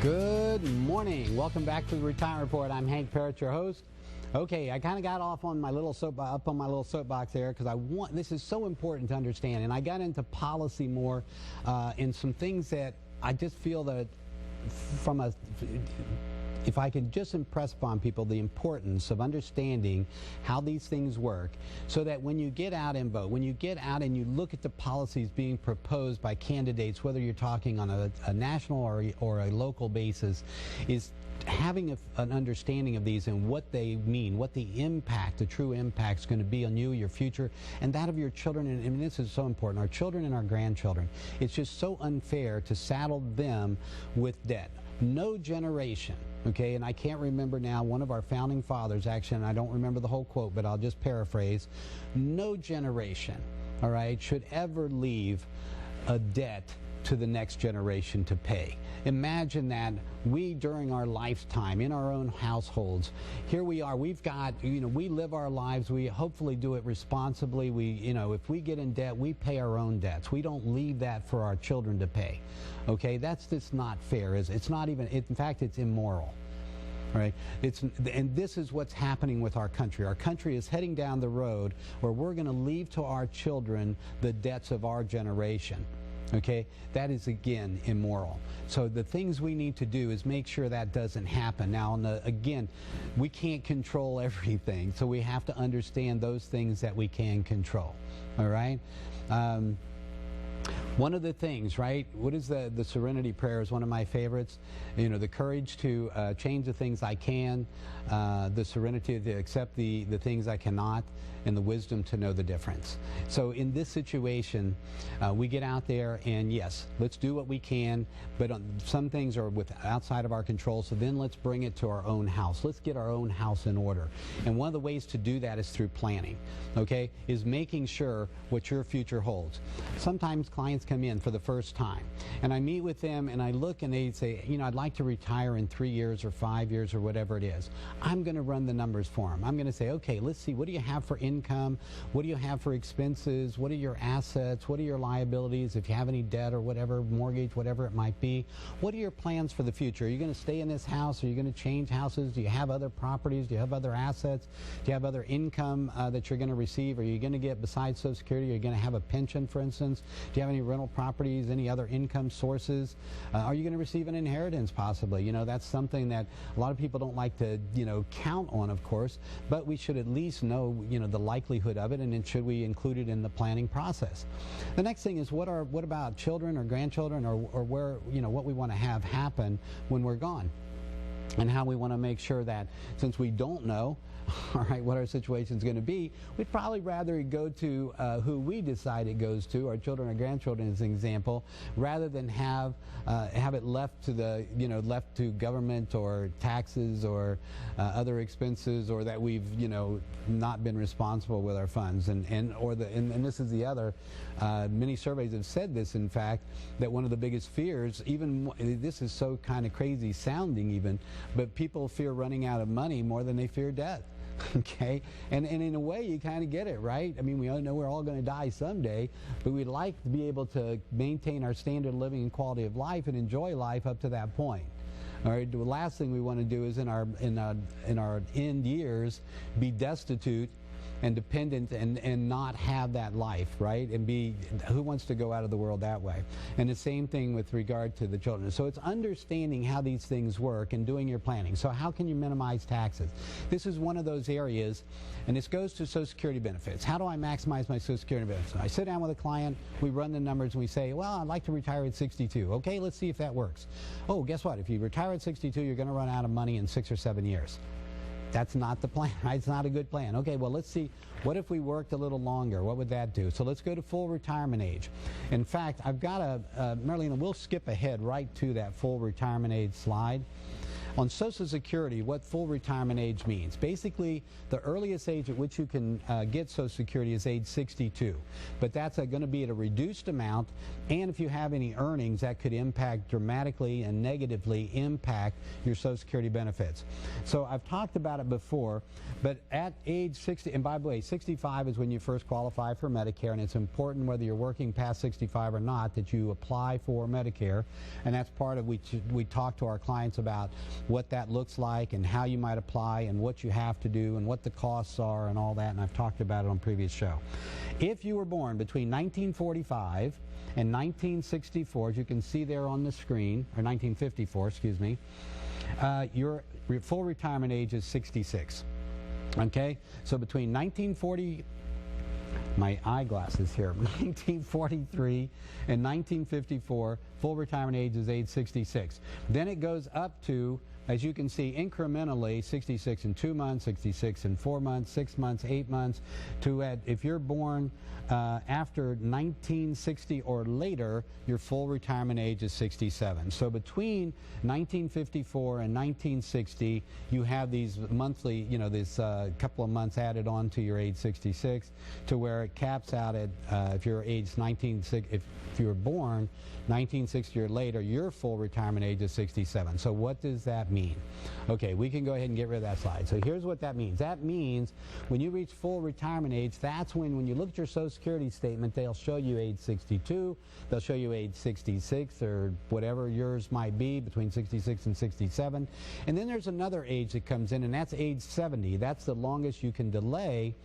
Good morning. Welcome back to the Retirement Report. I'm Hank Parrott, your host. Okay, I kind of got off on my little soapbox there because this is so important to understand, and I got into policy more and some things that I just feel that if I could just impress upon people the importance of understanding how these things work, so that when you get out and vote, when you get out and you look at the policies being proposed by candidates, whether you're talking on a national or a local basis, is having an understanding of these and what they mean, what the true impact is going to be on you, your future, and that of your children. And this is so important, our children and our grandchildren. It's just so unfair to saddle them with debt. No generation, okay, and I can't remember now, one of our founding fathers, actually, and I don't remember the whole quote, but I'll just paraphrase, no generation, all right, should ever leave a debt to the next generation to pay. Imagine that we, during our lifetime, in our own households, here we are, we've got, we live our lives, we hopefully do it responsibly. If we get in debt, we pay our own debts. We don't leave that for our children to pay. Okay, that's just not fair, is it? It's not even, in fact, it's immoral. Right? And this is what's happening with our country. Our country is heading down the road where we're going to leave to our children the debts of our generation. Okay, that is again immoral. So the things we need to do is make sure that doesn't happen. Now, again, we can't control everything, so we have to understand those things that we can control. All right. One of the things, right, what is the Serenity Prayer is one of my favorites. The courage to change the things I can, the serenity to accept the things I cannot, and the wisdom to know the difference. So in this situation, we get out there and yes, let's do what we can, but some things are outside of our control, so then let's bring it to our own house. Let's get our own house in order. And one of the ways to do that is through planning, okay, is making sure what your future holds. Sometimes clients come in for the first time, and I meet with them and I look and they say, I'd like to retire in 3 years or 5 years or whatever it is. I'm going to run the numbers for them. I'm going to say, okay, let's see, what do you have for income? What do you have for expenses? What are your assets? What are your liabilities? If you have any debt or whatever, mortgage, whatever it might be. What are your plans for the future? Are you going to stay in this house? Are you going to change houses? Do you have other properties? Do you have other assets? Do you have other income that you're going to receive? Are you going to get, besides Social Security, are you going to have a pension, for instance? Do you have any rental properties, any other income sources? Are you going to receive an inheritance possibly? That's something that a lot of people don't like to, count on, of course, but we should at least know, the likelihood of it, and then should we include it in the planning process. The next thing is what about children or grandchildren, or where, what we want to have happen when we're gone, and how we want to make sure that, since we don't know, all right, what our situation is going to be, we'd probably rather it go to who we decide it goes to, our children or grandchildren as an example, rather than have it left to left to government or taxes or other expenses, or that we've not been responsible with our funds. And this is the other. Many surveys have said this, in fact, that one of the biggest fears, even this is so kind of crazy sounding even, but people fear running out of money more than they fear death. Okay, and in a way you kind of get it, right? I mean, we all know we're all going to die someday, but we'd like to be able to maintain our standard of living and quality of life and enjoy life up to that point. All right, the last thing we want to do is in our end years be destitute and dependent and not have that life, right? And who wants to go out of the world that way? And the same thing with regard to the children. So it's understanding how these things work and doing your planning. So how can you minimize taxes? This is one of those areas, and this goes to Social Security benefits. How do I maximize my Social Security benefits? I sit down with a client, we run the numbers, and we say, well, I'd like to retire at 62. Okay, let's see if that works. Oh, guess what? If you retire at 62, you're going to run out of money in 6 or 7 years. That's not the plan, right? It's not a good plan. Okay, well, let's see. What if we worked a little longer? What would that do? So let's go to full retirement age. In fact, I've got Marlene, we'll skip ahead right to that full retirement age slide. On Social Security, what full retirement age means. Basically, the earliest age at which you can get Social Security is age 62. But that's going to be at a reduced amount, and if you have any earnings, that could impact dramatically and negatively impact your Social Security benefits. So I've talked about it before, but at age 60, and by the way, 65 is when you first qualify for Medicare, and it's important whether you're working past 65 or not that you apply for Medicare, and that's part of we talk to our clients about what that looks like and how you might apply and what you have to do and what the costs are and all that, and I've talked about it on previous show. If you were born between 1945 and 1964, as you can see there on the screen, or 1954, excuse me, your full retirement age is 66. Okay, so between 1940, my eyeglasses here, 1943 and 1954, full retirement age is age 66. Then it goes up to, as you can see, incrementally 66 in 2 months, 66 in 4 months, 6 months, 8 months, to if you're born after 1960 or later, your full retirement age is 67. So between 1954 and 1960, you have these monthly, this couple of months added on to your age 66, to where it caps out at if you're age 1960, if you were born 1960 or later, your full retirement age is 67. So what does that mean? Okay, we can go ahead and get rid of that slide. So here's what that means. That means when you reach full retirement age, that's when you look at your Social Security statement, they'll show you age 62, they'll show you age 66 or whatever yours might be, between 66 and 67. And then there's another age that comes in, and that's age 70. That's the longest you can delay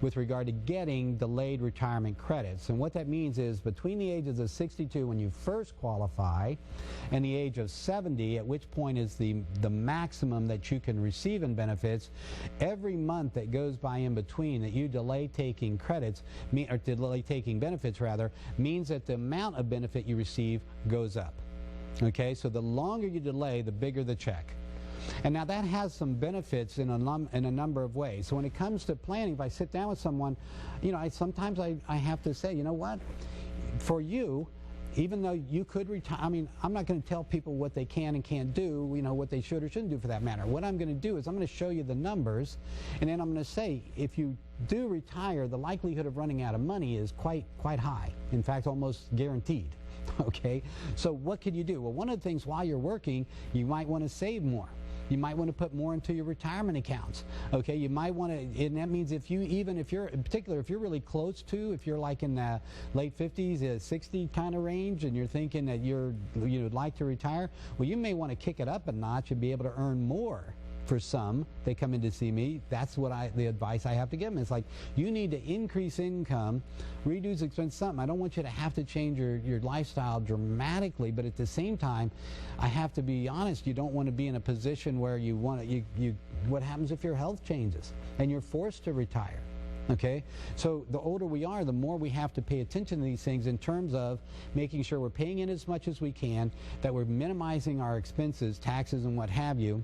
with regard to getting delayed retirement credits. And what that means is between the ages of 62 when you first qualify and the age of 70, at which point is the maximum that you can receive in benefits, every month that goes by in between that you delay taking credits, or delay taking benefits rather, means that the amount of benefit you receive goes up. Okay, so the longer you delay, the bigger the check. And now that has some benefits in a number of ways. So when it comes to planning, if I sit down with someone, sometimes I have to say, you know what, for you, even though you could retire, I'm not going to tell people what they can and can't do, what they should or shouldn't do for that matter. What I'm going to do is I'm going to show you the numbers, and then I'm going to say, if you do retire, the likelihood of running out of money is quite high. In fact, almost guaranteed. Okay, so what can you do? Well, one of the things while you're working, you might want to save more. You might want to put more into your retirement accounts. Okay, you might want to, and that means if you're, in particular, if you're really close to, if you're like in the late 50s, 60 kind of range, and you're thinking that you'd like to retire, well, you may want to kick it up a notch and be able to earn more. For some, they come in to see me. That's what the advice I have to give them. It's like, you need to increase income, reduce expense, something. I don't want you to have to change your lifestyle dramatically, but at the same time, I have to be honest. You don't want to be in a position where what happens if your health changes and you're forced to retire? Okay, so the older we are, the more we have to pay attention to these things in terms of making sure we're paying in as much as we can, that we're minimizing our expenses, taxes, and what have you,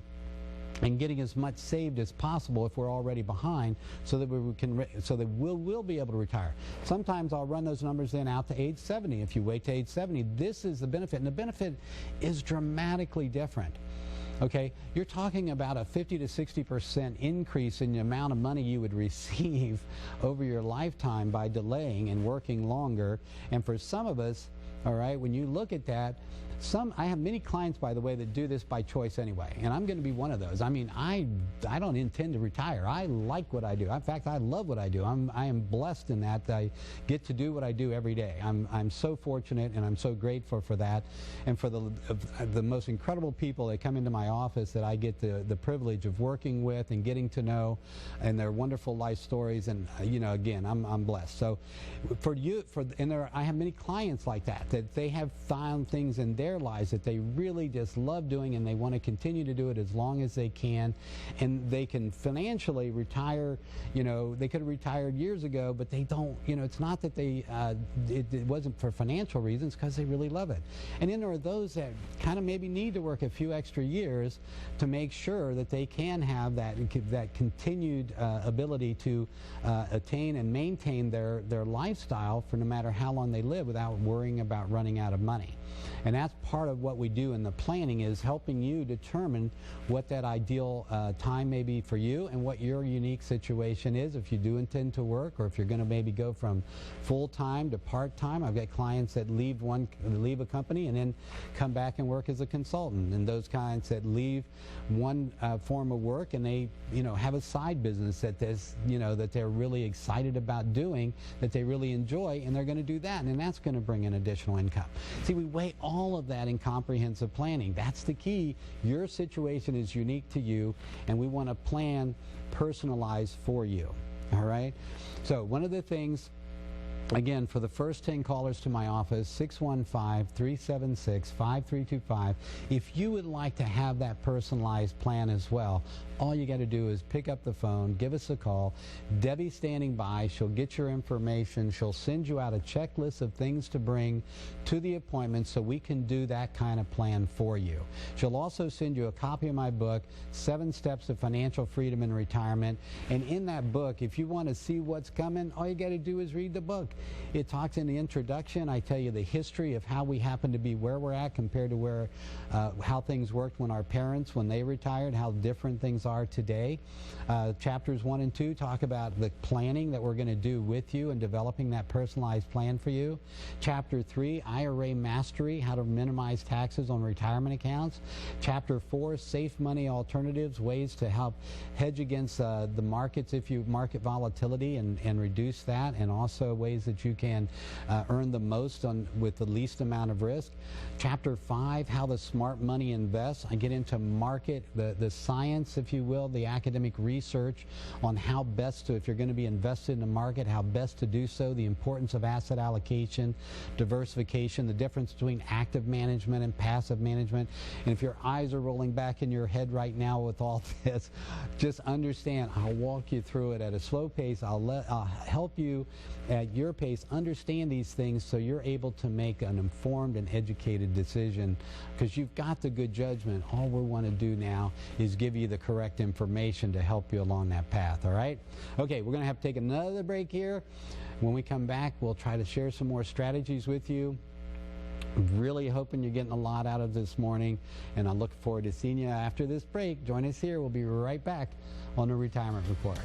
and getting as much saved as possible if we're already behind, so that we'll be able to retire. Sometimes I'll run those numbers then out to age 70. If you wait to age 70, this is the benefit, and the benefit is dramatically different. Okay, you're talking about a 50 to 60% increase in the amount of money you would receive over your lifetime by delaying and working longer. And for some of us, all right, when you look at that, I have many clients, by the way, that do this by choice anyway, and I'm going to be one of those. I don't intend to retire. I like what I do. In fact, I love what I do. I am blessed in that I get to do what I do every day. I'm so fortunate, and I'm so grateful for that, and for the most incredible people that come into my office that I get the privilege of working with and getting to know, and their wonderful life stories. And again, I'm blessed. So I have many clients like that they have found things in their lives that they really just love doing, and they want to continue to do it as long as they can, and they can financially retire. They could have retired years ago, but they don't. It's not that it wasn't for financial reasons, because they really love it. And then there are those that kind of maybe need to work a few extra years to make sure that they can have that continued ability to attain and maintain their lifestyle for no matter how long they live without worrying about running out of money. And that's part of what we do in the planning, is helping you determine what that ideal time may be for you and what your unique situation is, if you do intend to work, or if you're going to maybe go from full-time to part-time. I've got clients that leave a company and then come back and work as a consultant, and those clients that leave one form of work and they have a side business that that they're really excited about doing, that they really enjoy, and they're going to do that, and that's going to bring in additional income. See, we weigh all of that in comprehensive planning. That's the key. Your situation is unique to you, and we want to plan personalized for you. All right? So one of the things, again, for the first 10 callers to my office, 615-376-5325, if you would like to have that personalized plan as well, all you got to do is pick up the phone, give us a call. Debbie's standing by. She'll get your information. She'll send you out a checklist of things to bring to the appointment so we can do that kind of plan for you. She'll also send you a copy of my book, 7 Steps to Financial Freedom in Retirement. And in that book, if you want to see what's coming, all you got to do is read the book. It talks in the introduction. I tell you the history of how we happen to be where we're at compared to how things worked when our parents, when they retired, how different things are today. Chapters 1 and 2 talk about the planning that we're going to do with you and developing that personalized plan for you. Chapter 3, IRA Mastery, how to minimize taxes on retirement accounts. Chapter 4, Safe Money Alternatives, ways to help hedge against the markets market volatility and reduce that, and also ways that you can earn the most with the least amount of risk. Chapter 5, how the smart money invests. I get into the science, if you will, the academic research on how best to, if you're going to be invested in the market, how best to do so, the importance of asset allocation, diversification, the difference between active management and passive management. And if your eyes are rolling back in your head right now with all this, just understand, I'll walk you through it at a slow pace. I'll help you at your pace understand these things so you're able to make an informed and educated decision, because you've got the good judgment. All we want to do now is give you the correct information to help you along that path. All right? Okay, we're going to have to take another break here. When we come back, we'll try to share some more strategies with you. Really hoping you're getting a lot out of this morning, and I look forward to seeing you after this break. Join us here. We'll be right back on the Retirement Report.